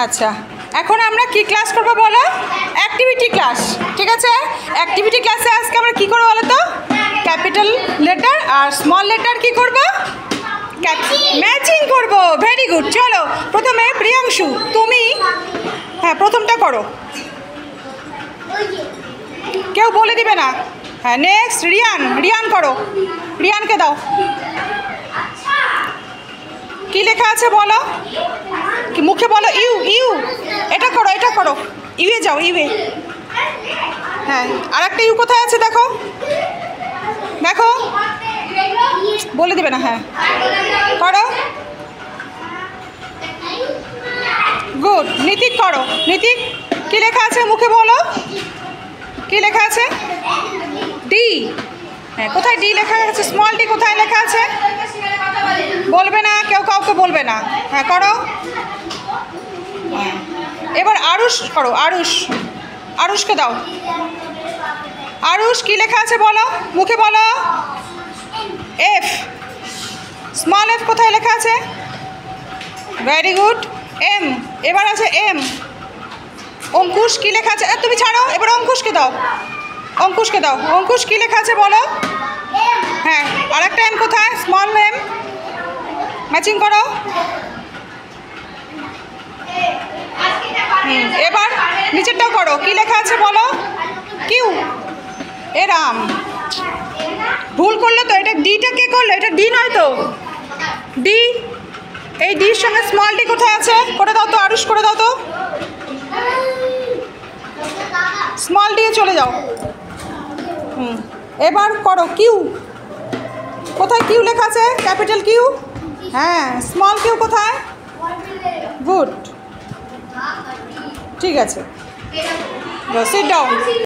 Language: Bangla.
আচ্ছা, এখন আমরা কি ক্লাস করবো বলো? Activity class. ঠিক আছে, অ্যাক্টিভিটি ক্লাসে আজকে আমরা কি করবো বলো তো? ক্যাপিটাল লেটার আর স্মল লেটার কি করবো? ম্যাচিং করব। Very good. চলো প্রথমে প্রিয়াংশু তুমি প্রথমটা করো, কেউ বলে দিবে না। হ্যাঁ, নেক্সট রিয়ান করো, রিয়ানকে দাও। কি লেখা আছে বলো, কি মুখে বলো? ইউ এটা করো ইউয়ে যাও, ইউয়ে। হ্যাঁ, আর একটা ইউ কোথায় আছে দেখো, বলে দিবে না। হ্যাঁ করো, গুড। নীতিক করো, নীতিক কি লেখা আছে মুখে বলো, কি লেখা আছে? ডি। হ্যাঁ, কোথায় ডি লেখা আছে? স্মল ডি কোথায় লেখা আছে? বলবে না, কেউ কাউকে বলবে না। হ্যাঁ করো। এবার আরুষ করো, আরুষকে দাও। আরুষ কি লেখা আছে বলো, মুখে বলো। এফ। স্মল এফ কোথায় লেখা আছে? Very good. এম। এবার আছে এম। অঙ্কুশ কি লেখা আছে? তুমি ছাড়ো, এবার অঙ্কুশকে দাও। অঙ্কুশ কি লেখা আছে বলো? হ্যাঁ, আর একটা এম কোথায়? Small M. ম্যাচিং করো। এবার নিচেরটাও করো, কি লেখা আছে বলো? কিউ। এরাম ভুল করলো তো, এটা ডিটা কে করলো? এটা ডি নয় তো, ডি। এই ডির সঙ্গে স্মল ডি কোথায় আছে? করে দাও তো, আরুষ করে দাও তো। স্মল ডি চলে যাও। এবার করো কিউ। কোথায় কিউ লেখা আছে? Capital Q. হ্যাঁ, স্মল কিউ কোথায়? গুড, ঠিক আছে। Sit down.